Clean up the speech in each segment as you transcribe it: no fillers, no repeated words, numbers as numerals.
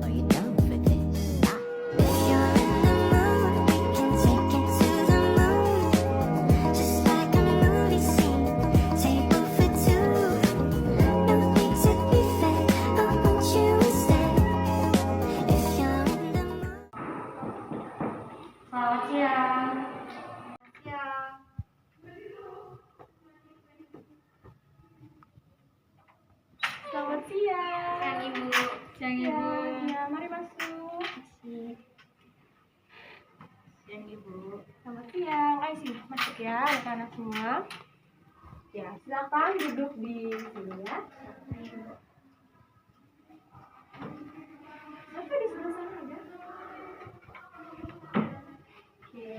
Are you down for this? If you're in the mood, we can take it to the moon. Just like a movie scene, table for two. No need to be fake, I want you to stay. If you're in the mood. Selamat siang. Siang. Selamat siang. Siang Ibu. Siang Ibu. Ya, mari masuk. Siang Ibu. Selamat siang. Ayo sini masuk ya, anak-anak semua. Ya, silakan duduk di sini ya. Siapa di sebelah sana aja? Oke.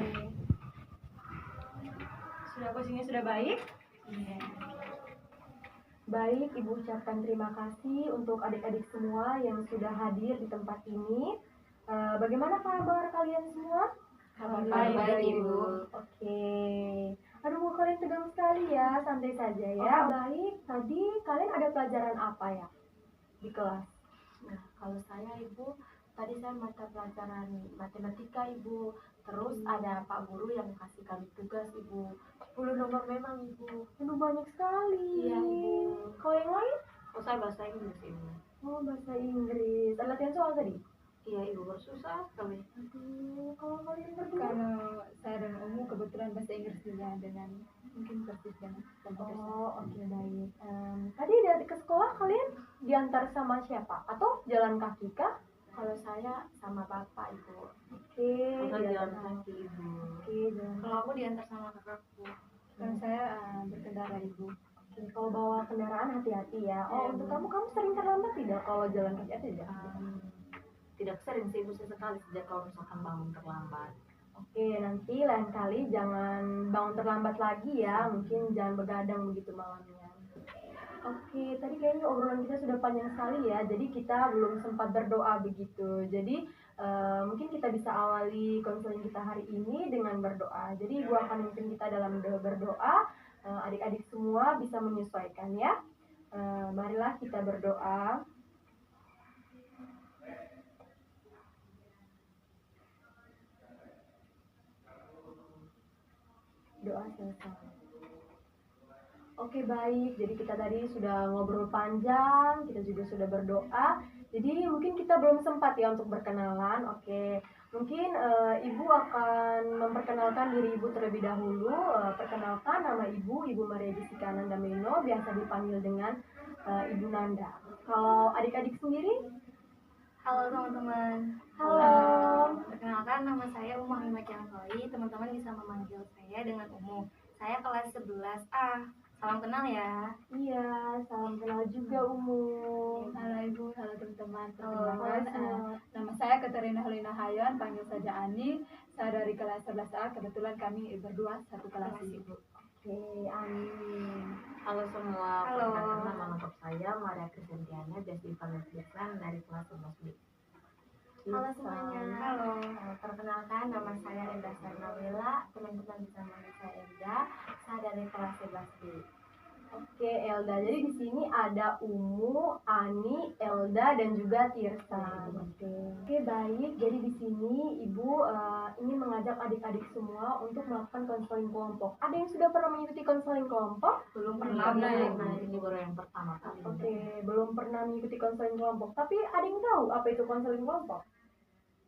Sudah posisinya sudah baik? Iya. Baik, Ibu ucapkan terima kasih untuk adik-adik semua yang sudah hadir di tempat ini. Bagaimana kabar kalian semua? Kabar baik, Ibu. Oke. Aduh, kok kalian tegang sekali ya, santai saja ya. Baik, tadi kalian ada pelajaran apa ya di kelas? Nah, kalau saya Ibu, tadi saya mata pelajaran matematika Ibu. Terus ada Pak Guru yang kasih kami tugas Ibu. 10 nomor memang Ibu. Aduh, banyak sekali. Iya Ibu. Kalau yang lain? Oh, saya bahasa Inggris Ibu. Oh, bahasa Inggris. Ada latihan soal tadi? Iya Ibu, bersusah kami. Aduh, kalau kalian berdua? Kalau saya dan Umu kebetulan bahasa Inggris juga dengan mungkin persis dengan komputer. Oh, oke baik. Tadi dari ke sekolah kalian diantar sama siapa? Atau jalan kaki kah? Kalau saya sama Bapak Ibu. Oke, Kalau jalan diantar. kaki Ibu. Oke, jalan Kalau aku diantar sama kakakku. Kalau saya berkendara Ibu. kaki. Kalau bawa kendaraan hati-hati ya. Oh, Iya, untuk Bu. kamu sering terlambat tidak kalau jalan kaki atau tidak? Tidak sering sih Ibu, sesekali sejak kalau misalkan bangun terlambat. Oke, nanti lain kali jangan bangun terlambat lagi ya. Mungkin jangan begadang begitu malamnya. Oke, tadi kayaknya obrolan kita sudah panjang sekali ya. Jadi kita belum sempat berdoa begitu. Jadi mungkin kita bisa awali konseling kita hari ini dengan berdoa. Jadi Ibu akan memimpin kita dalam berdoa. Adik-adik semua bisa menyesuaikan ya. Marilah kita berdoa. Doa selesai. Oke baik, jadi kita tadi sudah ngobrol panjang, kita juga sudah berdoa. Jadi mungkin kita belum sempat ya untuk berkenalan. Oke, mungkin Ibu akan memperkenalkan diri Ibu terlebih dahulu. Perkenalkan nama Ibu Maria Jessica Nanda Meno, biasa dipanggil dengan Ibu Nanda. Kalau adik-adik sendiri? Halo teman-teman. Halo. Perkenalkan nama saya Umu Hamimat Yansoli. Teman-teman bisa memanggil saya dengan Umu. Saya kelas 11A. Salam kenal ya. Iya, salam kenal juga Umu. Halo Ibu, halo teman-teman. Halo, Perkenalkan, nama saya Katerina Helena Hayon, panggil saja Ani. Saya dari kelas 11A. Kebetulan kami berdua satu kelas Ibu. Oke, amin. Halo semua, Halo. perkenalkan nama lengkap saya Maria Krisentiana, biasa dipanggil Kristan dari kelas 11B. Halo semuanya. Halo. Perkenalkan nama saya Enda Sarnawila, teman-teman bisa manggil saya Enda. Saya dari kelas 11B. Oke, Elda. Jadi di sini ada Umu, Ani, Elda, dan juga Tirsan. Oke, baik. Jadi di sini Ibu ini mengajak adik-adik semua untuk melakukan konseling kelompok. Ada yang sudah pernah mengikuti konseling kelompok? Belum Pernah, pernah, Ibu. nah ini baru yang pertama kali. Oke, belum pernah mengikuti konseling kelompok. Tapi ada yang tahu apa itu konseling kelompok?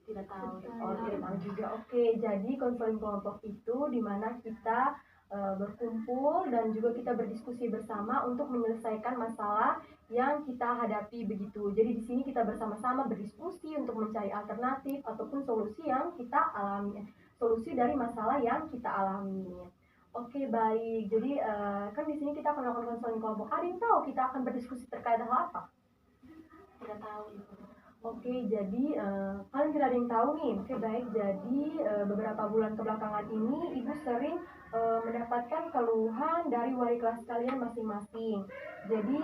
Tidak tahu. Oh, tidak tahu juga. Oke, jadi konseling kelompok itu di mana kita berkumpul dan juga kita berdiskusi bersama untuk menyelesaikan masalah yang kita hadapi begitu. Jadi di sini kita bersama-sama berdiskusi untuk mencari alternatif ataupun solusi yang kita alami, solusi dari masalah yang kita alami. Oke, baik. Jadi kan di sini kita akan melakukan konseling kelompok. Ada yang tahu kita akan berdiskusi terkait hal apa? Tidak tahu Ibu. Oke, jadi kalian tidak ada yang tahu nih. Oke, baik. Jadi beberapa bulan kebelakangan ini Ibu sering mendapatkan keluhan dari wali kelas kalian masing-masing. Jadi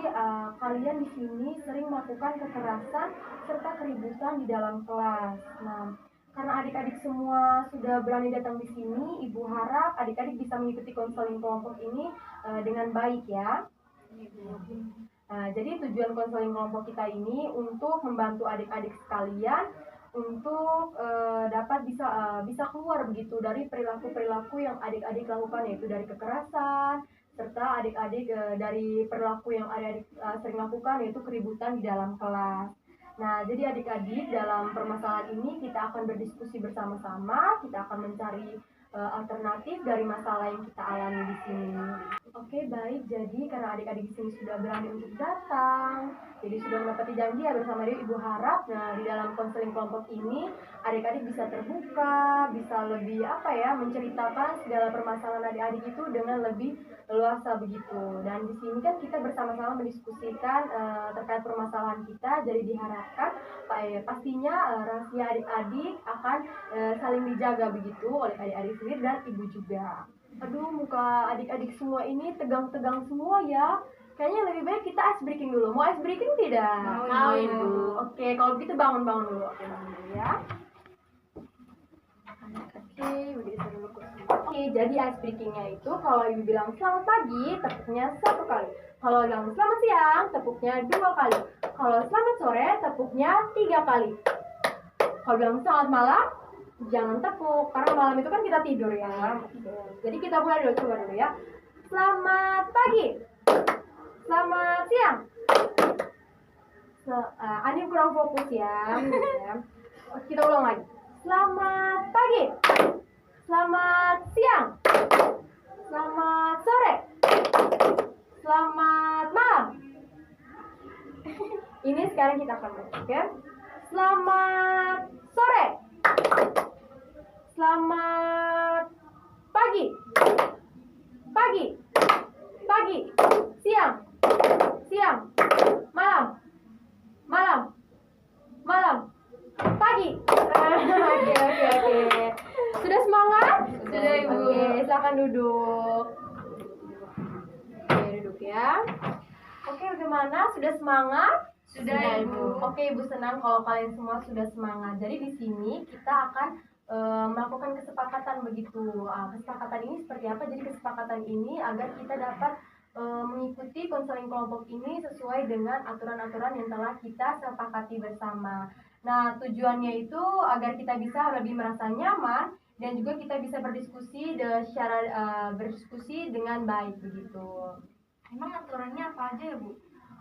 kalian di sini sering melakukan kekerasan serta keributan di dalam kelas. Nah, karena adik-adik semua sudah berani datang di sini, Ibu harap adik-adik bisa mengikuti konseling kelompok ini dengan baik ya. Nah, jadi tujuan konseling kelompok kita ini untuk membantu adik-adik sekalian untuk dapat bisa keluar begitu dari perilaku-perilaku yang adik-adik lakukan, yaitu dari kekerasan, serta adik-adik dari perilaku yang adik-adik sering lakukan, yaitu keributan di dalam kelas. Nah, jadi adik-adik dalam permasalahan ini kita akan berdiskusi bersama-sama, kita akan mencari alternatif dari masalah yang kita alami di sini. Oke, baik. Jadi karena adik-adik di sini sudah berani untuk datang, jadi sudah menepati janji ya bersama Ibu harap. Nah, di dalam konseling kelompok ini adik-adik bisa terbuka, bisa lebih menceritakan segala permasalahan adik-adik itu dengan lebih leluasa begitu. Dan di sini kan kita bersama-sama mendiskusikan terkait permasalahan kita, jadi diharapkan pastinya rahasia adik-adik akan saling dijaga begitu oleh adik-adik sendiri dan ibu juga. Aduh, muka adik-adik semua ini tegang-tegang semua ya. Kayaknya lebih baik kita ice breaking dulu. Mau ice breaking tidak? Mau, Ibu. Oke, kalau begitu bangun-bangun dulu. Oke, bangun dulu ya. Oke, berdiri dulu kursi. Oke, jadi ice breakingnya itu kalau ibu bilang selamat pagi, tepuknya 1 kali. Kalau bilang selamat siang, tepuknya 2 kali. Kalau selamat sore, tepuknya 3 kali. Kalau bilang selamat malam, jangan tepuk, karena malam itu kan kita tidur ya. Jadi kita mulai dulu, coba dulu ya. Selamat pagi. Selamat siang. Ani kurang fokus ya. Kita ulang lagi. Selamat pagi. Selamat siang. Selamat sore. Selamat malam. Ini sekarang kita akan mulai. Selamat sore. Selamat pagi. Pagi. Pagi. Siang. Siang. Malam. Malam. Malam. Pagi. Oke. Sudah semangat? Sudah, Ibu. Oke, silakan duduk. Oke, duduk ya. Oke, bagaimana? Sudah semangat? Sudah, Ibu. Oke, Ibu senang kalau kalian semua sudah semangat. Jadi di sini kita akan melakukan kesepakatan begitu. Kesepakatan ini seperti apa? Jadi kesepakatan ini agar kita dapat mengikuti konseling kelompok ini sesuai dengan aturan-aturan yang telah kita sepakati bersama. Nah, tujuannya itu agar kita bisa lebih merasa nyaman dan juga kita bisa berdiskusi berdiskusi dengan baik begitu. Emang aturannya apa aja ya, Bu?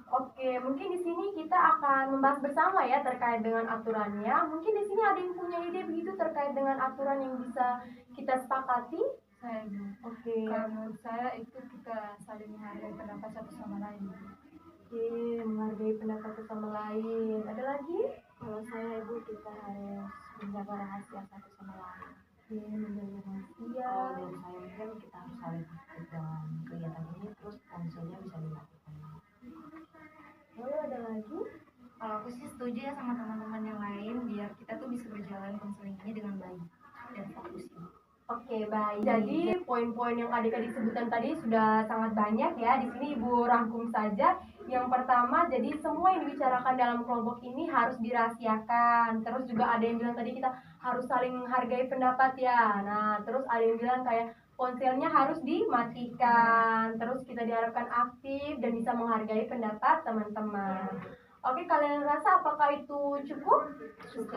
Oke, mungkin di sini kita akan membahas bersama ya terkait dengan aturannya. Mungkin di sini ada yang punya ide begitu terkait dengan aturan yang bisa kita sepakati. Saya, Ibu. Oke. Kalau menurut saya itu kita saling menghargai pendapat satu sama lain. Oke, menghargai pendapat sesama lain. Ada lagi? Kalau saya Ibu, kita harus menjaga rahasia satu sama lain. Oke, menjaga rahasia. Kalau dari saya mungkin kita harus saling aktif dalam kegiatan ini, terus konselnya bisa dilakukan. Lalu ada lagi? Kalau aku sih setuju ya sama teman-teman yang lain biar kita tuh bisa berjalan konseling ini dengan baik dan fokus. Oke, baik. Jadi poin-poin yang adik-adik sebutkan tadi sudah sangat banyak ya. Di sini Ibu rangkum saja. Yang pertama, jadi semua yang dibicarakan dalam kelompok ini harus dirahasiakan. Terus juga ada yang bilang tadi kita harus saling menghargai pendapat ya. Nah, terus ada yang bilang kayak ponselnya harus dimatikan. Terus kita diharapkan aktif dan bisa menghargai pendapat teman-teman. Oke, kalian rasa apakah itu cukup? Oke,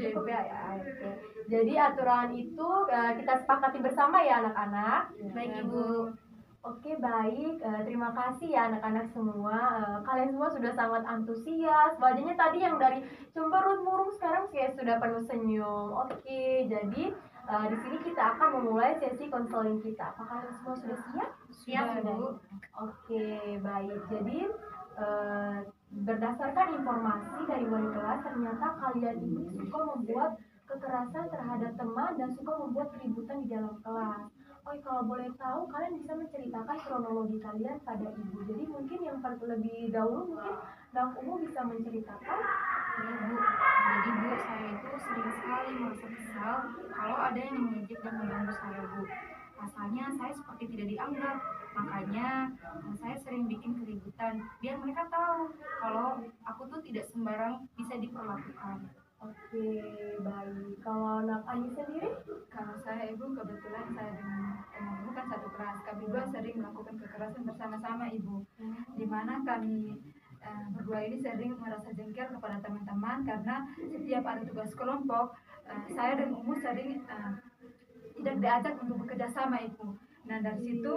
cukup ya. Oke. Jadi aturan itu kita sepakati bersama ya anak-anak. Baik, Ibu. Oke, baik. Terima kasih ya anak-anak semua. Kalian semua sudah sangat antusias. Wajahnya tadi yang dari cemberut murung sekarang kayak sudah penuh senyum. Oke, jadi di sini kita akan memulai sesi konseling kita. Apakah kalian semua sudah siap? Siap, Bu. Oke, baik. Jadi berdasarkan informasi dari wali kelas, ternyata kalian ini suka membuat kekerasan terhadap teman dan suka membuat keributan di dalam kelas. Oke, kalau boleh tahu, kalian bisa menceritakan kronologi kalian pada ibu. Jadi mungkin yang terlebih dahulu mungkin Dam Umu bisa menceritakan. Iya, Bu. Jadi, Bu, saya itu sering sekali merasa kesal kalau ada yang mengejek dan mengganggu saya, Bu. Rasanya saya seperti tidak dianggap. Makanya saya sering bikin keributan biar mereka tahu kalau aku tuh tidak sembarang bisa diperlakukan. Oke, baik. Kalau anak Ani sendiri? Kalau Saya ibu kebetulan saya dengan teman ibu kan satu kelas. Kami dua sering melakukan kekerasan bersama-sama ibu. Di mana kami berdua ini sering merasa jengkel kepada teman-teman karena setiap ada tugas kelompok, saya dan Umu sering tidak diajak untuk bekerja sama ibu. Nah dari situ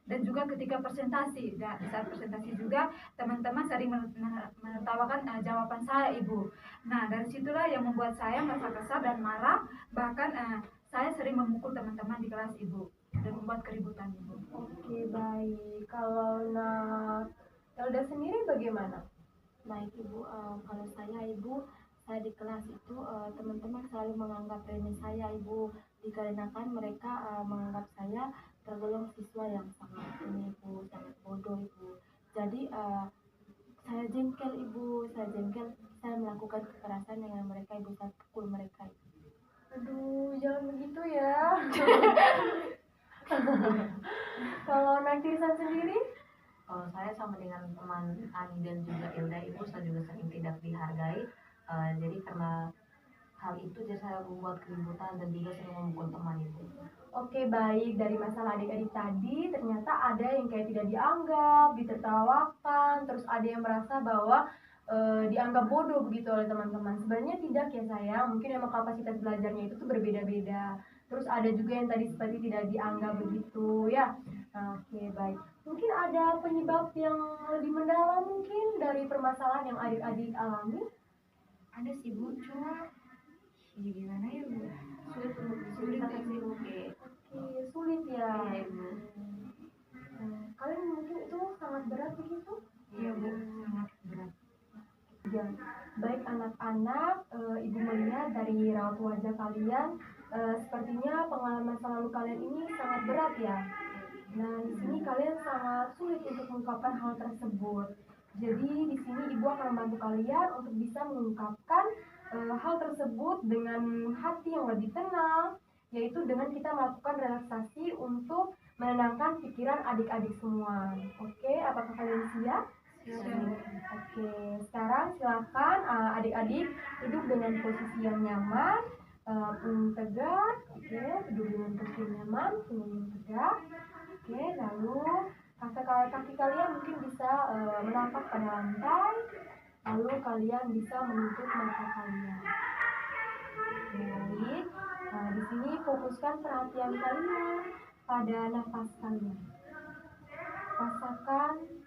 dan juga ketika presentasi, dan saat presentasi juga teman-teman sering menertawakan jawaban saya ibu. Nah dari situlah yang membuat saya merasa kesal dan marah, bahkan saya sering memukul teman-teman di kelas ibu dan membuat keributan ibu. Oke, baik. Kalau Elda sendiri bagaimana? Baik ibu, kalau saya ibu, saya di kelas itu teman-teman selalu menganggap remeh saya ibu, dikarenakan mereka menganggap saya tergolong siswa yang sangat ini ibu, sangat bodoh ibu. Jadi saya jengkel ibu, saya melakukan kekerasan dengan mereka ibu, saya pukul mereka ibu. Aduh, jangan begitu ya. Kalau Nakirisan sendiri? Kalau saya sama dengan teman Ani dan juga Ilda ibu, saya juga sering tidak dihargai. Jadi karena hal itu jadi saya membuat keributan dan juga sering memukul teman ibu. Oke, baik. Dari masalah adik-adik tadi, ternyata ada yang kayak tidak dianggap, ditertawakan, terus ada yang merasa bahwa dianggap bodoh begitu oleh teman-teman. Sebenarnya tidak ya sayang, mungkin emang kapasitas belajarnya itu tuh berbeda-beda. Terus ada juga yang tadi seperti tidak dianggap begitu ya. Oke, baik. Mungkin ada penyebab yang lebih mendalam mungkin dari permasalahan yang adik-adik alami? Ada sih bu, cuma ya gimana ya bu, Sulit untuk diceritakan sih ibu. Oke, sulit ya. Iya ibu. Kalian mungkin itu sangat berat begitu? iya bu, sangat berat. Ya, baik anak-anak, ibu melihat dari raut wajah kalian, sepertinya pengalaman masa lalu kalian ini sangat berat ya. Nah, di sini kalian sangat sulit untuk mengungkapkan hal tersebut. Jadi di sini ibu akan membantu kalian untuk bisa mengungkapkan hal tersebut dengan hati yang lebih tenang, yaitu dengan kita melakukan relaksasi untuk menenangkan pikiran adik-adik semua. Oke, apakah kalian siap? Oke, sekarang silakan adik-adik duduk dengan posisi yang nyaman, punggung tegak. Oke, duduk dengan posisi yang nyaman, punggung yang tegak. Oke, lalu kaki kalian mungkin bisa menapak pada lantai, lalu kalian bisa menutup mata kalian. Baik, nah di sini fokuskan perhatian kalian pada nafas kalian. Rasakan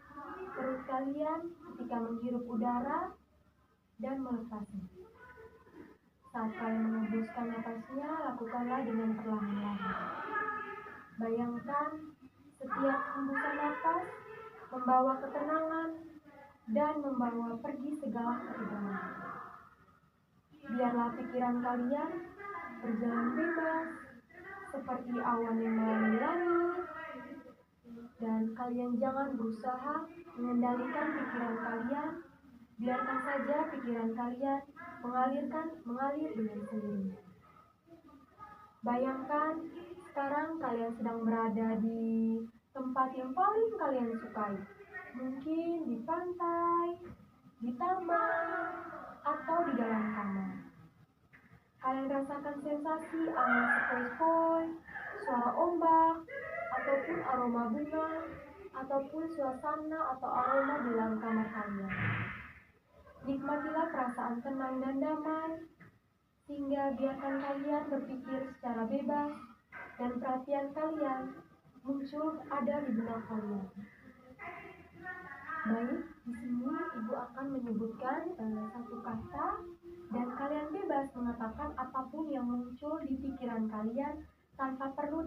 perut kalian ketika menghirup udara dan melepasnya. Saat kalian mengembuskan nafasnya, lakukanlah dengan perlahan-lahan. Bayangkan setiap hembusan nafas membawa ketenangan dan membawa pergi segala ketegangan. Biarlah pikiran kalian berjalan bebas seperti awan yang melayani langit, dan kalian jangan berusaha mengendalikan pikiran kalian. Biarkan saja pikiran kalian mengalir dengan sendirinya. Bayangkan sekarang kalian sedang berada di tempat yang paling kalian sukai. Mungkin di pantai, di taman, atau di dalam kamar. Kalian rasakan sensasi angin sepoi-sepoi, suara ombak, ataupun aroma bunga, ataupun suasana atau aroma di dalam kamar kalian. Nikmatilah perasaan tenang dan damai, sehingga biarkan kalian berpikir secara bebas dan perhatian kalian muncul ada di benak kalian. Baik, di sini ibu akan menyebutkan satu kata dan kalian bebas mengatakan apapun yang muncul di pikiran kalian tanpa perlu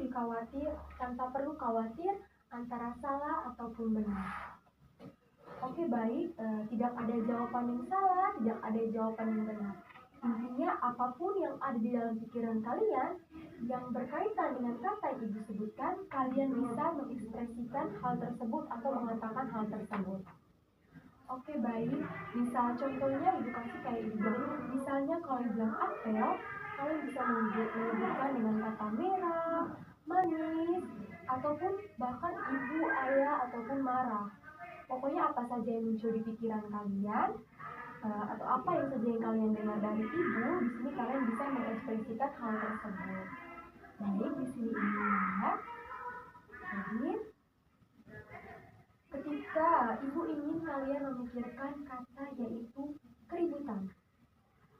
khawatir antara salah ataupun benar. Oke, baik, tidak ada jawaban yang salah, tidak ada jawaban yang benar. Intinya apapun yang ada di dalam pikiran kalian yang berkaitan dengan kata yang ibu sebutkan, kalian bisa mengekspresikan hal tersebut atau mengatakan hal tersebut. Oke, baik. Misal contohnya ibu kasih kayak ibu bilang, misalnya kalau ibu bilang apel, kalian bisa menyebutkan dengan kata merah, manis, ataupun bahkan ibu, ayah, ataupun marah. Pokoknya apa saja yang muncul di pikiran kalian, atau apa yang saja yang kalian dengar dari ibu, di sini kalian bisa mengekspresikan hal tersebut. Baik, di sini ibu ya. Jadi, ketika ibu ingin kalian memikirkan kata yaitu keributan,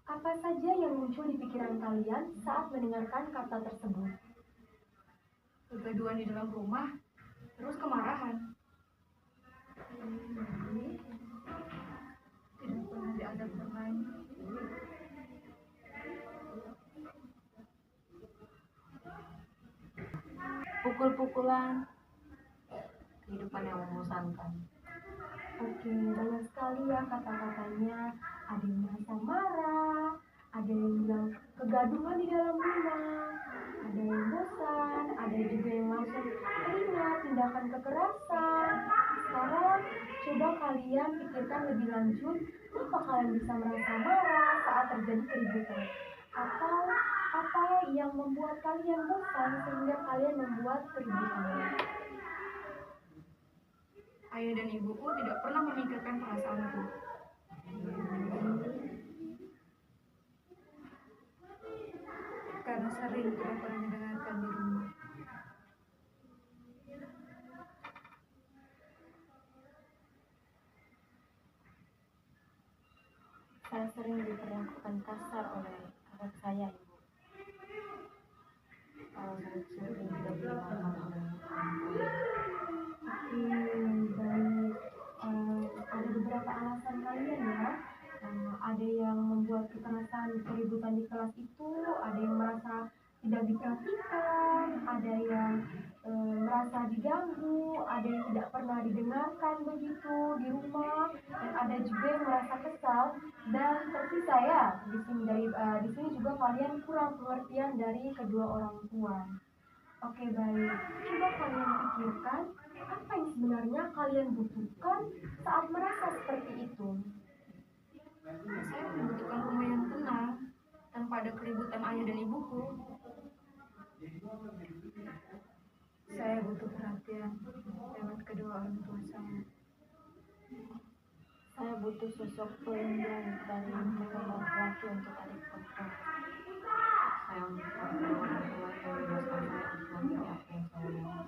apa saja yang muncul di pikiran kalian saat mendengarkan kata tersebut? Kegaduhan di dalam rumah, terus kemarahan. Tidak pernah diajak bermain. Pukul-pukulan. Kehidupan yang membosankan. Oke, banyak sekali ya kata-katanya. Ada yang merasa marah, ada yang bilang kegaduhan di dalam rumah, ada yang bosan, ada juga yang langsung teringat tindakan kekerasan. Sekarang coba kalian pikirkan lebih lanjut, apa kalian bisa merasa marah saat terjadi keributan? Atau apa yang membuat kalian bosan sehingga kalian membuat keributan? Ayah dan ibuku tidak pernah memikirkan perasaanku. Karena sering tidak pernah mendengarkan di rumah. Saya sering diperlakukan kasar oleh kakak saya, Ibu. Saya sering tidak didengarkan oleh orang tua. Oke, baik. Ada beberapa alasan kalian ya. Ada yang membuat kekerasan keributan di kelas itu, ada yang merasa tidak diperhatikan, ada yang merasa diganggu, ada yang tidak pernah didengarkan begitu di rumah, dan ada juga yang merasa kesal dan tersisa ya. Di sini juga kalian kurang pengertian dari kedua orang tua. Oke, baik. Coba kalian pikirkan apa yang sebenarnya kalian butuhkan saat merasa seperti itu. Saya membutuhkan rumah yang tenang, tanpa ada keributan ayah dan ibuku. Saya butuh perhatian lewat kedua orang tua saya. Saya butuh sosok pelindung dari kakak laki untuk adik perempuan. Saya membutuhkan kedua orang tua yang membebaskan saya untuk memilih apa yang saya mau.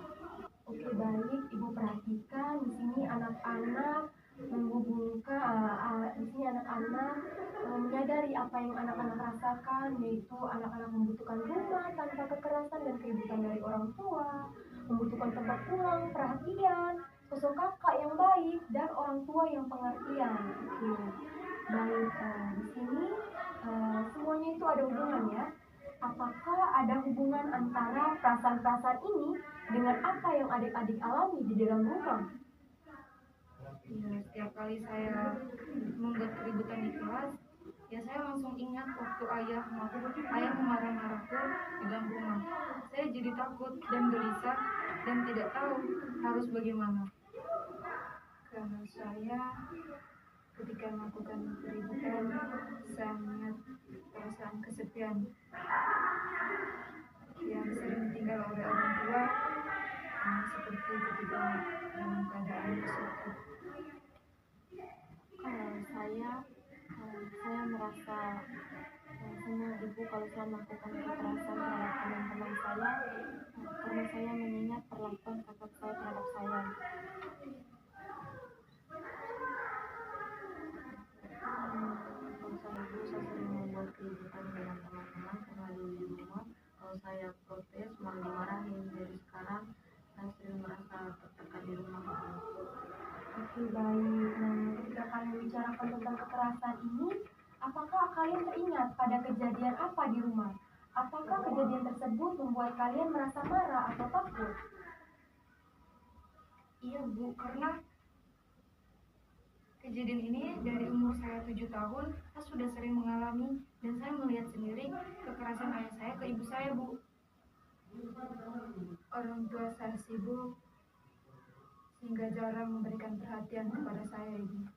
Oke, baik. Ibu perhatikan di sini anak-anak menyadari apa yang anak-anak rasakan, yaitu anak-anak membutuhkan rumah tanpa kekerasan dan keributan dari orang tua, membutuhkan tempat pulang, perhatian, sosok kakak yang baik, dan orang tua yang pengertian. Oke, baik. Di sini semuanya itu ada hubungan ya. Apakah ada hubungan antara perasaan-perasaan ini dengan apa yang adik-adik alami di dalam rumah? Ya, setiap kali saya membuat keributan di kelas, ya saya langsung ingat waktu ayah memarah-marahku di dalam rumah. Saya jadi takut dan gelisah dan tidak tahu harus bagaimana. Karena saya ketika melakukan keributan, saya mengingat perasaan kesepian yang sering ditinggal oleh orang tua, seperti ketika dalam keadaan sakit. Kalau saya merasa senang Ibu kalau saya melakukan kekerasan terhadap teman-teman saya, karena saya mengingat perlakuan kakak saya terhadap saya. Kalau saya dulu saya sering membuat keributan dengan teman-teman karena dulu di rumah kalau saya protes malah dimarahin. Jadi sekarang saya sering merasa tertekan di rumah. Oke, baik. Nah, ketika kalian bicarakan tentang kekerasan ini, apakah kalian teringat pada kejadian apa di rumah? Apakah kejadian tersebut membuat kalian merasa marah atau takut? Iya Bu, karena kejadian ini dari umur saya 7 tahun, saya sudah sering mengalami dan saya melihat sendiri kekerasan ayah saya ke ibu saya Bu. Orang tua saya sibuk sehingga jarang memberikan perhatian kepada saya, Ibu.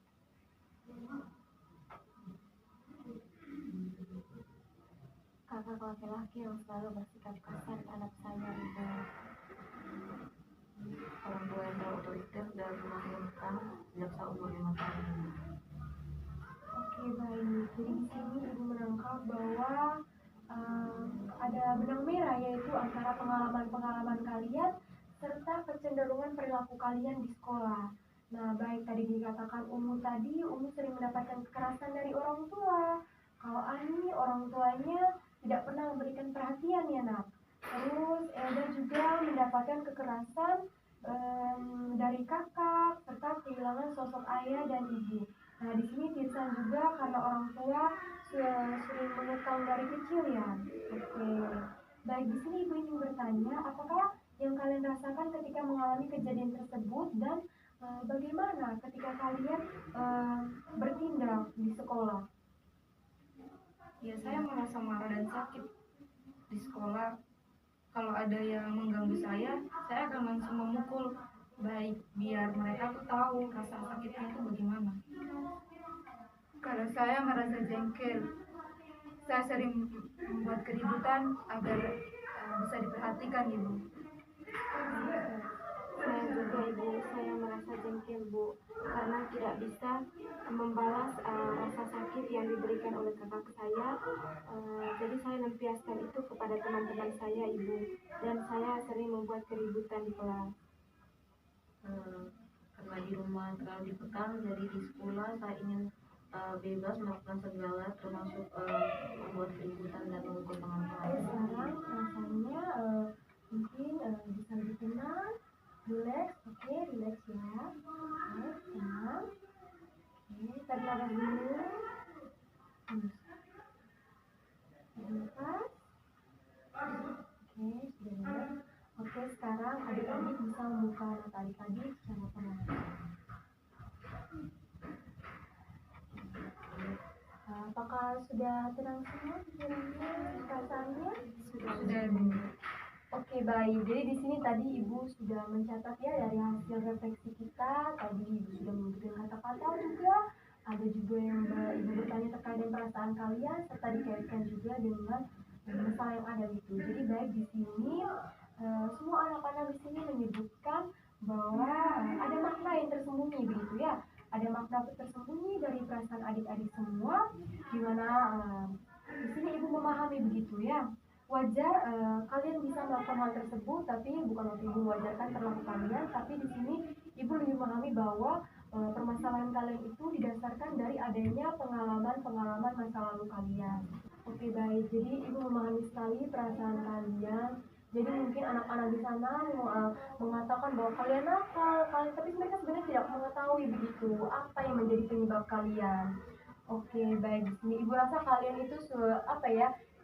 Kakak laki-laki yang selalu bersikap kasar terhadap saya, Ibu. Orang tua yang terlalu otoriter dan melahirkan sejak saya umur 5 tahun. Oke, baik. Jadi di sini ibu menangkap bahwa ada benang merah saya itu antara pengalaman-pengalaman kalian serta kecenderungan perilaku kalian di sekolah. Nah, baik tadi dikatakan Umu tadi, Umu sering mendapatkan kekerasan dari orang tua. Kalau Ani, orang tuanya tidak pernah memberikan perhatian ya nak. Terus Elda juga mendapatkan kekerasan dari kakak serta kehilangan sosok ayah dan ibu. Nah, di sini Tirsan juga karena orang tua sering mengutang dari kecil ya. Oke. Baik, di sini ibu ingin bertanya, apakah yang kalian rasakan ketika mengalami kejadian tersebut dan bagaimana ketika kalian bertindak di sekolah? Ya, saya merasa marah dan sakit di sekolah. Kalau ada yang mengganggu saya akan langsung memukul, baik biar mereka tuh tahu rasa sakitnya itu bagaimana. Kalau saya merasa jengkel, saya sering membuat keributan agar bisa diperhatikan ibu. Saya juga ibu, saya merasa jengkel bu, karena tidak bisa membalas rasa sakit yang diberikan oleh kakak saya. Jadi saya lampiaskan itu kepada teman-teman saya ibu, dan saya sering membuat keributan di kelas. Karena di rumah terlalu dikekang, jadi di sekolah saya ingin bebas melakukan segala, termasuk membuat keributan dan memukul teman-teman. Sekarang rasanya mungkin bisa lebih tenang, relax, oke, relax ya, relax, tenang, oke, tarik nafas dulu, nafas, oke, sudah relax, oke, sekarang adik-adik bisa membuka mata adik-adik secara perlahan. Apakah sudah tenang semua pikirannya, perasaannya? Sudah. Oke, baik. Jadi di sini tadi Ibu sudah mencatat ya dari hasil refleksi kita. Tadi Ibu sudah memberikan kata-kata juga. Ada juga yang Ibu bertanya terkait dengan perasaan kalian serta dikaitkan juga dengan masalah yang ada gitu. Jadi baik di sini semua anak-anak di sini menyebutkan bahwa ada makna yang tersembunyi begitu ya. Ada makna tersembunyi dari perasaan adik-adik semua, di mana di sini Ibu memahami begitu ya. Wajar kalian bisa melakukan hal tersebut, tapi bukan waktu Ibu mewajarkan perilaku kalian, tapi di sini Ibu lebih memahami bahwa permasalahan kalian itu didasarkan dari adanya pengalaman-pengalaman masa lalu kalian. Oke, baik. Jadi Ibu memahami sekali perasaan kalian. Jadi mungkin anak-anak di sana mengatakan bahwa kalian nakal, tapi mereka sebenarnya tidak mengetahui begitu apa yang menjadi penyebab kalian. Oke, baik. Di sini Ibu rasa kalian itu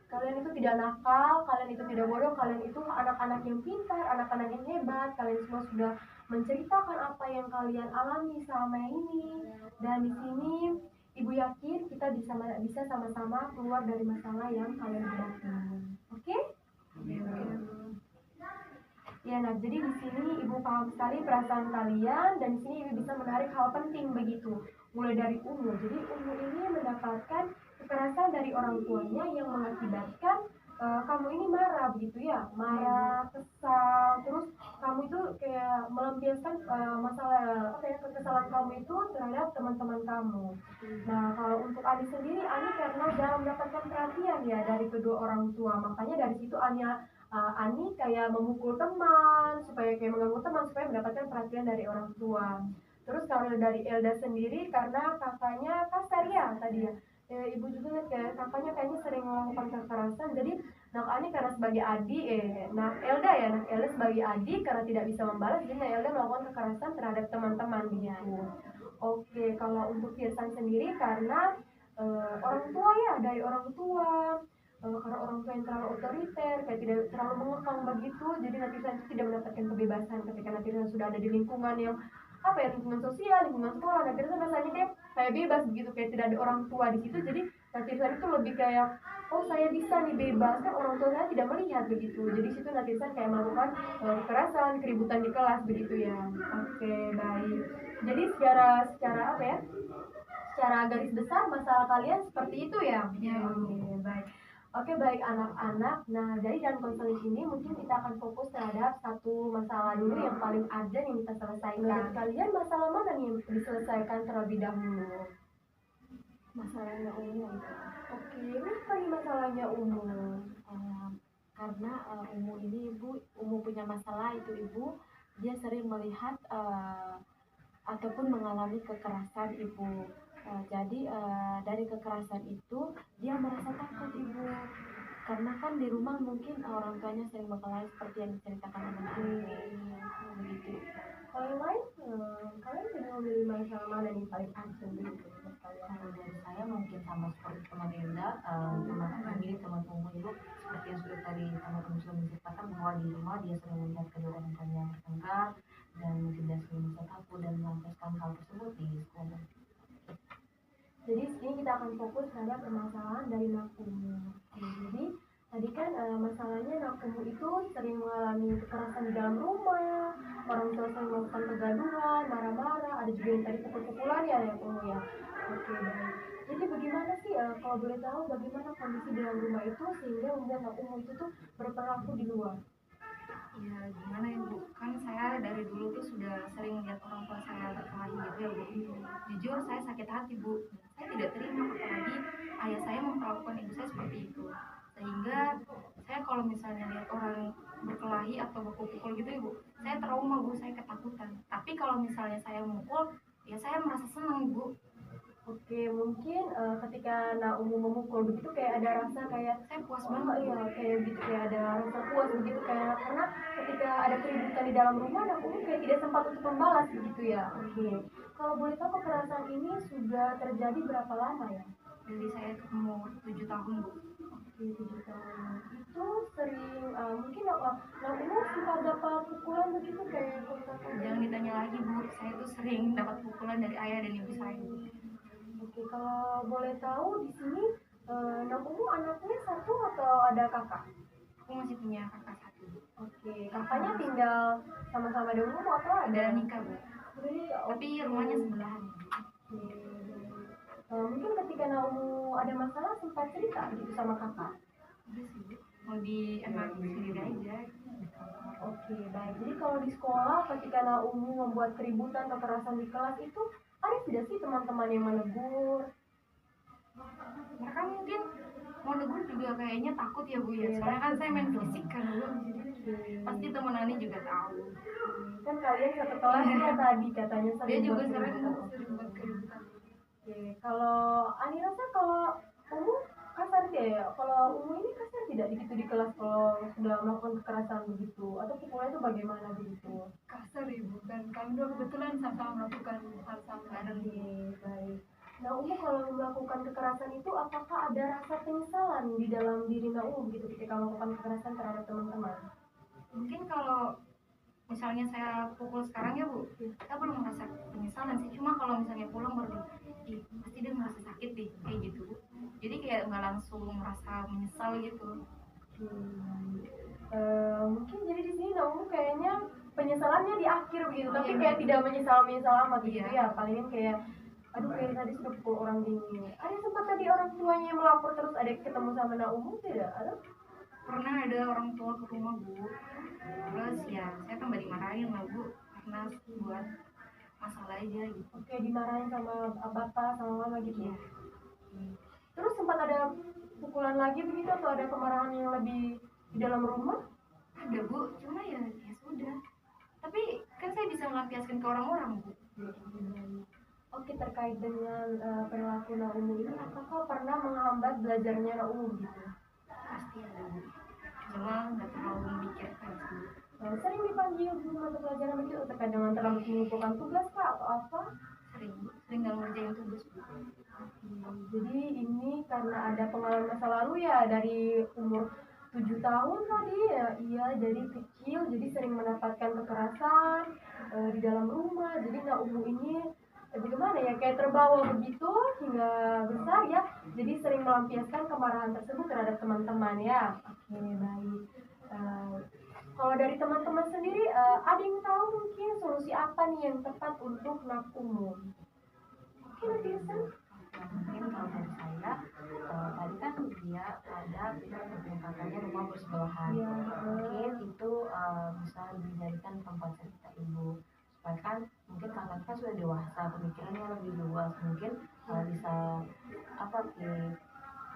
kalian itu tidak nakal, kalian itu tidak bodoh, kalian itu anak-anak yang pintar, anak-anak yang hebat. Kalian semua sudah menceritakan apa yang kalian alami selama ini. Dan di sini Ibu yakin kita bisa sama-sama keluar dari masalah yang kalian hadapi. Oke? Ya, nah jadi di sini Ibu paham sekali perasaan kalian dan di sini Ibu bisa menarik hal penting begitu. Mulai dari Umu. Jadi Umu ini mendapatkan kekerasan dari orang tuanya yang mengakibatkan kamu ini marah begitu ya, marah, kesal, terus kamu itu kayak melampiaskan kekesalan kamu itu terhadap teman-teman kamu. Nah, kalau untuk Ani sendiri, Ani karena jarang mendapatkan perhatian ya dari kedua orang tua, makanya dari situ Ani kayak memukul teman, supaya kayak mengganggu teman, supaya mendapatkan perhatian dari orang tua. Terus kalau dari Elda sendiri, karena kakaknya kasar ya tadi ya, Ibu juga lihat kayak kakaknya kayaknya sering melakukan kekerasan, jadi Ani karena sebagai adik, Elda sebagai adik karena tidak bisa membalas, jadi Elda melakukan kekerasan terhadap teman-teman begitu. Oke, kalau untuk Tirsan sendiri karena orang tua ya, dari orang tua. Karena orang tua yang terlalu otoriter, kayak tidak terlalu mengekang begitu, jadi Tirsan itu tidak mendapatkan kebebasan ketika Tirsan sudah ada di lingkungan yang lingkungan sosial, lingkungan sekolah. Tirsan rasanya kayak bebas begitu, kayak tidak ada orang tua di situ, jadi Tirsan itu lebih kayak saya bisa nih bebas, kan orang tua saya tidak melihat begitu, jadi situ Tirsan kayak melakukan kekerasan, keributan di kelas begitu ya. Oke, baik. Jadi secara garis besar masalah kalian seperti itu ya. Oke, baik. Oke, baik anak-anak. Nah, dari dalam konseling ini mungkin kita akan fokus terhadap satu masalah dulu yang paling urgent yang kita selesaikan. Menurut kalian masalah mana nih yang diselesaikan terlebih dahulu? Masalahnya umum. Oke, ini apa nih masalahnya umum? Karena karena Umu ini Umu punya masalah itu ibu, dia sering melihat ataupun mengalami kekerasan ibu. Jadi dari kekerasan itu dia merasa takut ibu, karena kan di rumah mungkin orang tuanya sering berkelahi seperti yang diceritakan anak begitu. Kalau yang lain, kalian sudah memilih masalah mana nih paling urgent begitu menurut kalian? Kalau dari saya mungkin sama seperti teman Enda, teman ini teman umum itu seperti yang sudah tadi teman umum sudah menceritakan bahwa di rumah dia sering melihat kedua orang tuanya bertengkar dan mungkin dia sering merasa takut dan melampiaskan hal tersebut di sekolah. Jadi ini kita akan fokus pada permasalahan dari Nakumu. Jadi tadi kan masalahnya Nakumu itu sering mengalami kekerasan di dalam rumah, orang tua sering melakukan kegaduhan, marah-marah, ada juga yang tadi pukul-pukulan ya Nakumu ya. Oke baik. Jadi bagaimana sih kalau boleh tahu bagaimana kondisi dalam rumah itu sehingga membuat Nakumu itu tuh berperilaku di luar? Ya gimana ya Bu, kan saya dari dulu tuh sudah sering lihat orang tua saya berkelahi gitu ya Bu. Jujur saya sakit hati Bu, saya tidak terima apalagi ayah saya memperlakukan ibu saya seperti itu. Sehingga saya kalau misalnya lihat orang berkelahi atau berpukul gitu ya Bu, saya trauma Bu, saya ketakutan. Tapi kalau misalnya saya mukul, ya saya merasa senang Bu. Oke, mungkin ketika Naumu memukul begitu kayak ada rasa kayak Saya puas oh banget. iya kayak gitu kayak ada rasa puas begitu kayak karena ketika ada keributan di dalam rumah Naumu kayak tidak sempat untuk membalas begitu ya. Oke. Kalau boleh tahu kekerasan ini sudah terjadi berapa lama ya? Dari saya umur 7 tahun Bu. Oke, 7 tahun. Itu sering mungkin Naumu suka dapat pukulan begitu kayak kontak-kontak. Jangan ditanya lagi Bu, saya tuh sering dapat pukulan dari ayah dan ibu saya. Oke, kalau boleh tahu di sini Naumu anaknya satu atau ada kakak? Aku masih punya kakak satu Bu. Oke, kakaknya tinggal sama-sama dengan kamu atau ada Ada nikah Bu, Udah nikah? tapi rumahnya sebelahan Bu. Oke. Mungkin ketika Naumu ada masalah sempat cerita gitu sama kakak. Udah sih Bu, mau di emang sendiri aja. Oke, baik. Jadi kalau di sekolah ketika Naumu membuat keributan kekerasan di kelas itu ada tidak sih teman-teman yang menegur? Mereka mungkin mau negur juga kayaknya takut ya Bu ya, soalnya kan saya main fisik kan Bu, jadi pasti teman Ani juga tahu. Kan kalian satu kelas ya tadi katanya Dia sering juga buat sering keributan. sering buat keributan. Oke, kalau Ani rasa kalau Umu kasar tidak ya? Kalau Umu ini kasar tidak begitu di kelas kalau sudah melakukan kekerasan begitu? Atau pukulnya itu bagaimana begitu? Kasar ibu kan kami dua kebetulan sama-sama melakukan hal sama bareng. Oke, baik. Nah, Umu kalau melakukan kekerasan itu apakah ada rasa penyesalan di dalam diri Umu gitu ketika melakukan kekerasan terhadap teman-teman? Mungkin kalau misalnya saya pukul sekarang ya Bu, saya belum merasa penyesalan sih, cuma kalau misalnya pulang baru ih pasti dia merasa sakit deh kayak gitu Bu. Jadi kayak nggak langsung merasa menyesal gitu. Mungkin jadi di sini Umu kayaknya penyesalannya di akhir begitu, tapi Iya, kayak betul. tidak menyesal amat gitu Iya. ya. Palingan kayak aduh kayak tadi sudah pukul orang ini. Ada sempat tadi orang tuanya yang melapor terus ada ketemu sama Umu tidak? Ada? Pernah ada orang tua ke rumah Bu, terus ya saya kan nggak dimarahin lah Bu, karena buat masalah aja gitu. Oke, dimarahin sama bapak sama mama gitu. Iya. Terus sempat ada pukulan lagi begitu atau ada kemarahan yang lebih di dalam rumah? Ada Bu, cuma ya sudah. Tapi kan saya bisa melampiaskan ke orang-orang Bu. Oke, terkait dengan perilaku Naumu ini, apakah pernah menghambat belajarnya Naumu gitu? Pasti ada Bu, cuma nggak terlalu memikirkan sih. Sering dipanggil guru mata pelajaran begitu terkait dengan terlambat mengumpulkan tugas kah atau apa? Sering nggak ngerjain tugas Bu. Jadi ini karena ada pengalaman masa lalu ya dari umur 7 tahun tadi ya, iya dari kecil jadi sering mendapatkan kekerasan di dalam rumah. Jadi Naumu ini bagaimana ya kayak terbawa begitu hingga besar ya. Jadi sering melampiaskan kemarahan tersebut terhadap teman-teman ya. Oke, baik. Kalau dari teman-teman sendiri ada yang tahu mungkin solusi apa nih yang tepat untuk Naumu? Oke, nanti Mungkin kalau dari saya tadi kan dia ada dengan kakaknya rumah bersebelahan. Iya. Mungkin itu bisa dijadikan tempat cerita ibu supaya kan mungkin kakak kan sudah dewasa, pemikirannya lebih luas, mungkin bisa apa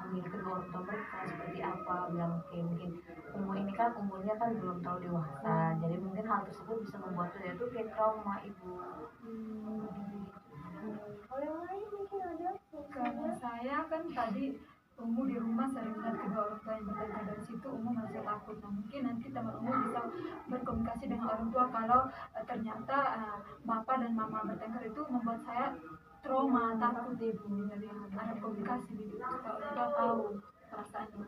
panggil kedua orang tua mereka seperti apa, bilang kayak mungkin umur ini kan umurnya kan belum terlalu dewasa, jadi mungkin hal tersebut bisa membuat dia itu kayak trauma ibu. Kalau yang lain mungkin ada Karena saya kan tadi Umu di rumah sering melihat kedua orang tua yang bertengkar, dari situ Umu merasa takut. Nah mungkin nanti teman Umu bisa berkomunikasi dengan orang tua kalau ternyata bapak dan mama bertengkar itu membuat saya trauma, takut ibu. Jadi ada komunikasi gitu supaya orang tua tahu perasaan ibu.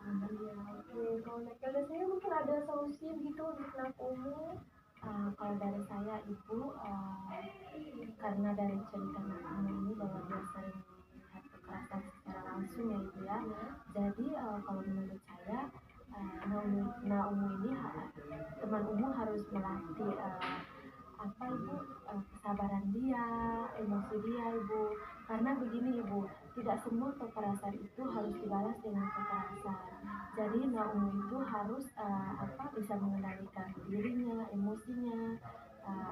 Oke, kalau Michael dan saya mungkin ada solusi gitu untuk anak umum. Kalau dari saya ibu, karena dari cerita Naomi ini bahwa dia sering melihat kekerasan secara langsung ya ibu ya. Jadi kalau menurut saya Naomi ini teman umum harus melatih kesabaran dia, emosi dia ibu. Karena begini ibu, tidak semua kekerasan itu harus dibalas dengan kekerasan. Jadi Naomi itu harus bisa mengendalikan dirinya, emosinya,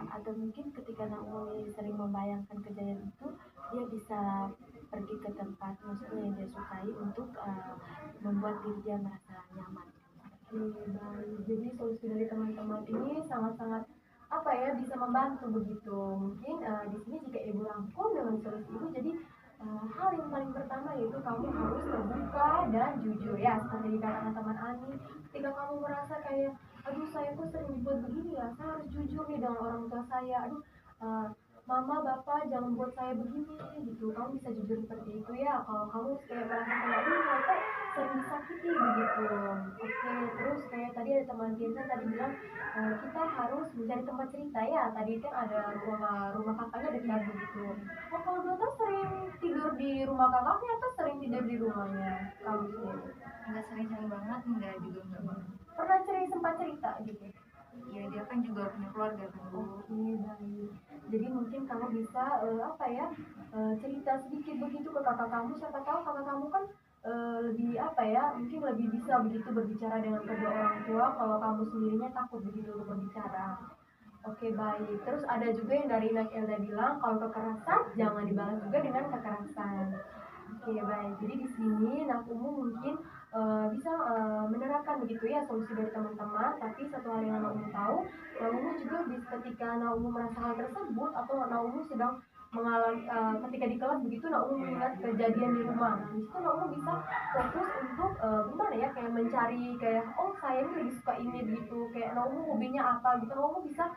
atau mungkin ketika Naomi sering membayangkan kejadian itu, dia bisa pergi ke tempat maksudnya yang dia sukai untuk membuat diri dia merasa nyaman. Oke, baik. Jadi solusi dari teman-teman ini sangat-sangat bisa membantu begitu. Mungkin di sini jika ibu rangkum dengan solusi ibu, jadi hal yang paling pertama yaitu kamu harus terbuka dan jujur ya, seperti dikatakan teman Ani. Ketika kamu merasa kayak, aduh saya kok sering dibuat begini ya, saya harus jujur nih dengan orang tua saya. Aduh, mama, bapak jangan buat saya begini gitu. Kamu bisa jujur seperti itu ya. Kalau kamu kayak merasa kayak, aduh saya kok sering disakiti begitu. Oke, terus kayak tadi ada teman kita tadi bilang kita harus mencari tempat cerita ya. Tadi kan ada rumah kakaknya dekat begitu. Oh, kalau Dota sering tidur di rumah kakaknya atau sering tidur di rumahnya kamu sendiri? Enggak sering-sering banget, enggak juga enggak banget. Pernah sempat cerita gitu? Ya dia kan juga punya keluarga kan bu. Oke, baik. Jadi mungkin kamu bisa cerita sedikit begitu ke kakak kamu. Siapa tahu kakak kamu kan mungkin lebih bisa begitu berbicara dengan kedua orang tua kalau kamu sendirinya takut begitu untuk berbicara. Oke, baik. Terus ada juga yang dari Nak Elda bilang kalau kekerasan jangan dibalas juga dengan kekerasan. Oke, baik. Jadi di sini Nak Umu mungkin bisa menerapkan begitu ya solusi dari teman-teman. Tapi satu hal yang Nak Umu tahu, Nak Umu juga ketika Nak Umu merasa hal tersebut atau Nak Umu sedang mengalami ketika di kelas begitu Nak Umu mengingat kejadian di rumah. Nah, di situ Nak Umu bisa fokus untuk gimana ya, kayak mencari kayak saya ini lebih suka ini gitu, kayak Nak Umu hobinya apa gitu. Nak Umu bisa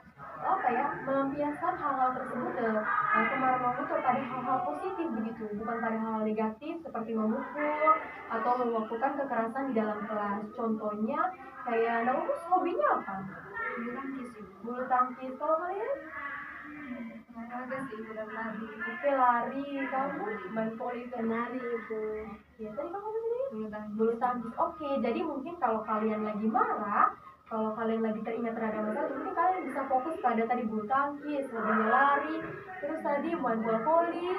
melampiaskan hal-hal tersebut kemarin Nak Umu pada hal-hal positif begitu, bukan pada hal negatif seperti memukul atau melakukan kekerasan di dalam kelas. Contohnya kayak Nak Umu hobinya apa? Bulu tangkis ibu. Bulu tangkis. Kalau kalian? Olahraga sih ibu, dan lari. Oke, lari. Kamu main voli, nari itu. Ya, tadi kamu sendiri? Bulu tangkis. Bulu tangkis. Oke, jadi mungkin kalau kalian lagi marah, kalau kalian lagi teringat terhadap masalah, mungkin kalian bisa fokus pada tadi bulu tangkis, hobinya lari, terus tadi main bola voli,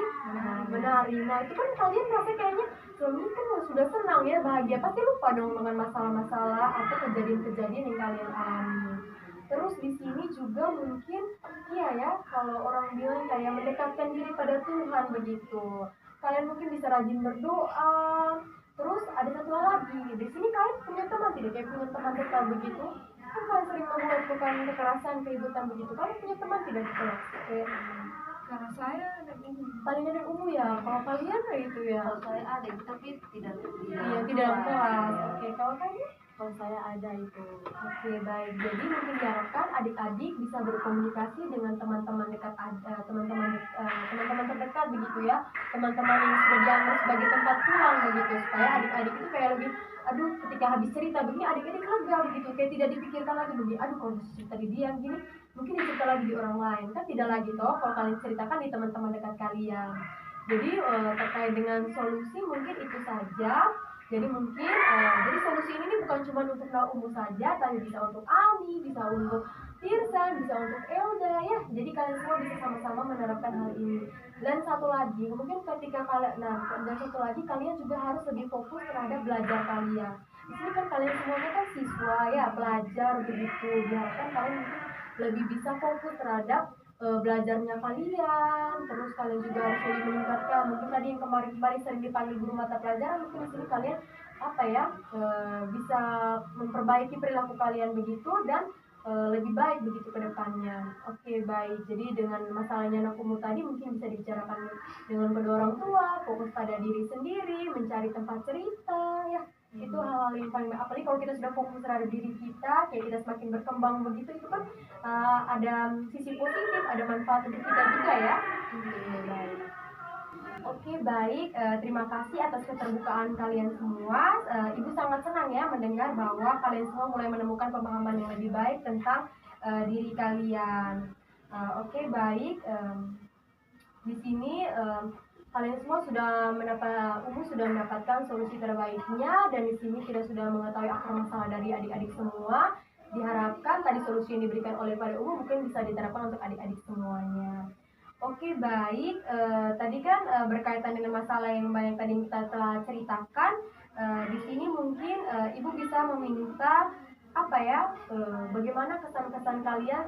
menari. Nah, itu kan kalian merasa kayaknya suami kan sudah senang ya, bahagia, pasti lupa dong dengan masalah-masalah atau kejadian-kejadian yang kalian alami. Terus di sini juga mungkin kalau orang bilang kayak mendekatkan diri pada Tuhan begitu. Kalian mungkin bisa rajin berdoa. Terus ada satu hal lagi, di sini kalian punya teman tidak, kayak punya teman dekat begitu? Kan kalian sering melakukan kekerasan, keributan begitu. Kalian punya teman tidak di kelas? Kayak Karena saya ada ini. paling ada umum ya. Kalau kalian kayak itu ya? Kalau saya ada tapi tidak Iya, tidak dalam kelas. Oke, kalau kalian? Kalau saya ada itu. Oke, baik. Jadi mungkin diharapkan adik-adik bisa berkomunikasi dengan teman-teman dekat, teman-teman terdekat begitu ya, teman-teman yang sudah dianggap sebagai tempat pulang begitu, supaya adik-adik itu kayak lebih, aduh ketika habis cerita begini adik-adik lega begitu, kayak tidak dipikirkan lagi begini, aduh kalau cerita di dia gini, mungkin dicerita lagi di orang lain, kan tidak lagi toh kalau kalian ceritakan di teman-teman dekat kalian. Jadi terkait dengan solusi mungkin itu saja. Jadi mungkin jadi solusi ini bukan cuma untuk Naumu saja, tapi bisa untuk Ani, bisa untuk Tirsan, bisa untuk Elda ya. Jadi kalian semua bisa sama-sama menerapkan hal ini. Dan satu lagi, mungkin ketika kalian, kalian juga harus lebih fokus terhadap belajar kalian. Di sini kan kalian semuanya kan siswa ya, pelajar begitu. Biarkan kalian mungkin lebih bisa fokus terhadap belajarnya kalian, terus kalian juga harus lebih meningkatkan. Mungkin tadi yang kemarin-kemarin sering dipanggil guru mata pelajaran, mungkin di sini kalian bisa memperbaiki perilaku kalian begitu dan lebih baik begitu ke depannya. Oke, baik. Jadi dengan masalahnya anak umum tadi mungkin bisa dibicarakan dengan kedua orang tua, fokus pada diri sendiri, mencari tempat cerita, ya. Itu hal-hal yang paling baik. Apalagi kalau kita sudah fokus terhadap diri kita, kayak kita semakin berkembang begitu, itu kan ada sisi positif, ada manfaat untuk kita juga ya. Baik. Oke, baik. Terima kasih atas keterbukaan kalian semua. Ibu sangat senang ya mendengar bahwa kalian semua mulai menemukan pemahaman yang lebih baik tentang diri kalian. Oke, baik. Di sini kalian semua sudah mendapatkan solusi terbaiknya, dan di sini kita sudah mengetahui akar masalah dari adik-adik semua. Diharapkan tadi solusi yang diberikan oleh Pak Umum mungkin bisa diterapkan untuk adik-adik semuanya. Oke, baik. Tadi kan berkaitan dengan masalah yang banyak tadi kita telah ceritakan. Di sini mungkin Ibu bisa meminta bagaimana kesan-kesan kalian,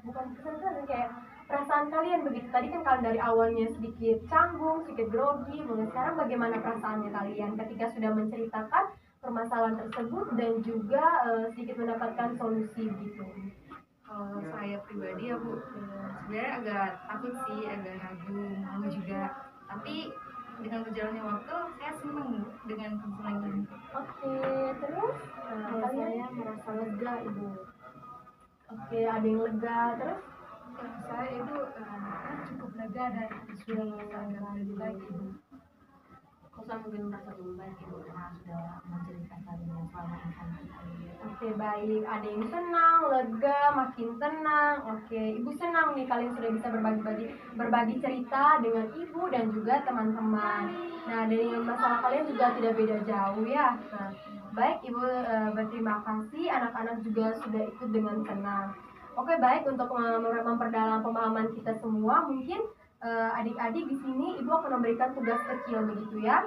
bukan kesan-kesan, kayak perasaan kalian begitu. Tadi kan kalian dari awalnya sedikit canggung, sedikit grogi, mulai sekarang bagaimana perasaannya kalian ketika sudah menceritakan permasalahan tersebut dan juga sedikit mendapatkan solusi gitu. Kalau saya pribadi ya Bu, sebenarnya agak takut sih, agak ragu, malu juga. Tapi dengan berjalannya waktu, saya senang dengan konseling ini. Oke, terus Kalau saya merasa lega Ibu. Oke, ada yang lega. Terus Saya itu cukup lega dan sudah agak lebih baik Ibu. Kok saya mungkin merasa lebih baik Ibu karena sudah menceritakan yang selama ini kami alami. oke, baik. Ada yang senang, lega, makin tenang. Oke, Ibu senang nih kalian sudah bisa berbagi cerita dengan Ibu dan juga teman-teman. Nah, dari masalah kalian juga tidak beda jauh ya. Nah, baik Ibu berterima kasih. Anak-anak juga sudah ikut dengan tenang. Oke, baik, untuk memperdalam pemahaman kita semua, mungkin adik-adik di sini Ibu akan memberikan tugas kecil begitu ya.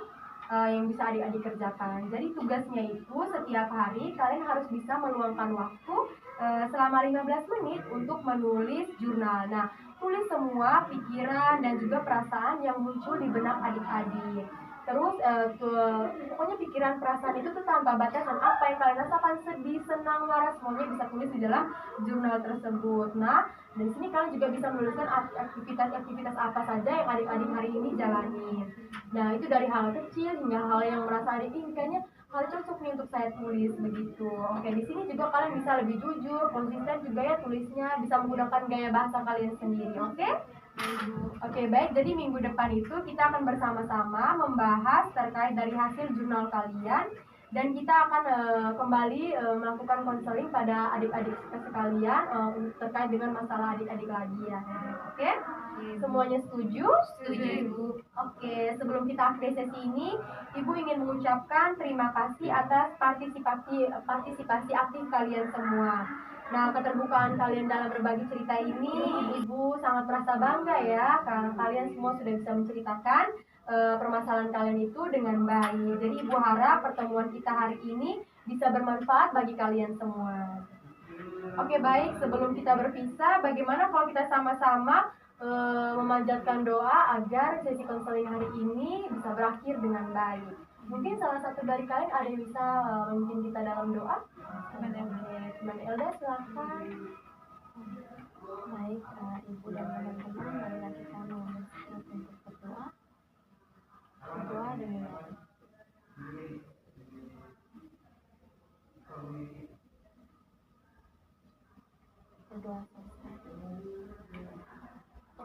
Yang bisa adik-adik kerjakan. Jadi tugasnya itu setiap hari kalian harus bisa meluangkan waktu selama 15 menit untuk menulis jurnal. Nah, tulis semua pikiran dan juga perasaan yang muncul di benak adik-adik. Terus pokoknya pikiran perasaan itu tuh tanpa batasan, apa yang kalian rasakan, sedih, senang, marah, semuanya bisa tulis di dalam jurnal tersebut. Nah, dari sini kalian juga bisa menuliskan aktivitas apa saja yang adik-adik hari ini jalani. Nah, itu dari hal kecil hingga hal yang merasa adik ini kayaknya hal cocok nih untuk saya tulis begitu. Oke, di sini juga kalian bisa lebih jujur, konsisten juga ya tulisnya, bisa menggunakan gaya bahasa kalian sendiri. Oke? Oke, baik. Jadi minggu depan itu kita akan bersama-sama membahas terkait dari hasil jurnal kalian, dan kita akan kembali melakukan konseling pada adik-adik sekalian terkait dengan masalah adik-adik lagi ya. Oke? Semuanya setuju? Setuju Ibu. Oke, sebelum kita akhiri sesi ini, Ibu ingin mengucapkan terima kasih atas partisipasi aktif kalian semua. Nah, keterbukaan kalian dalam berbagi cerita ini, Ibu sangat merasa bangga ya, karena kalian semua sudah bisa menceritakan permasalahan kalian itu dengan baik. Jadi Ibu harap pertemuan kita hari ini bisa bermanfaat bagi kalian semua. Oke, baik. Sebelum kita berpisah, bagaimana kalau kita sama-sama memanjatkan doa agar sesi konseling hari ini bisa berakhir dengan baik. Mungkin salah satu dari kalian ada yang bisa memimpin kita dalam doa? Teman Elda, silakan. Baik, Ibu dan teman-teman, marilah kita bersiap untuk berdoa. Berdoa dengan berdoa.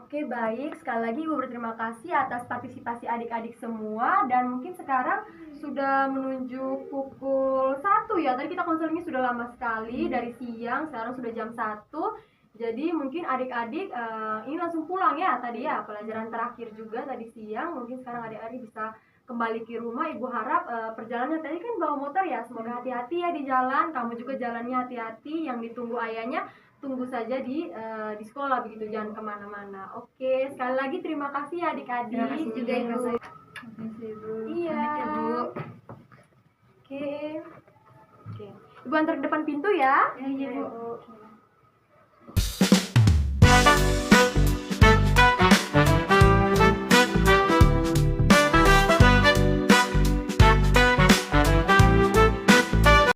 Oke, baik. Sekali lagi Ibu berterima kasih atas partisipasi adik-adik semua, dan mungkin sekarang sudah menunjuk pukul 1 ya. Tadi kita konselingnya sudah lama sekali dari siang, sekarang sudah jam 1. Jadi mungkin adik-adik ini langsung pulang ya tadi ya, pelajaran terakhir juga tadi siang. Mungkin sekarang adik-adik bisa kembali ke rumah. Ibu harap perjalanannya tadi kan bawa motor ya, semoga hati-hati ya di jalan. Kamu juga jalannya hati-hati, yang ditunggu ayahnya tunggu saja di sekolah begitu, jangan kemana-mana. Oke, sekali lagi terima kasih ya adik-adik. Terima kasih juga Ibu. Iya. Pamit ya, Bu. Oke. Ibu antar ke depan pintu ya. Ya, iya Bu. Oke.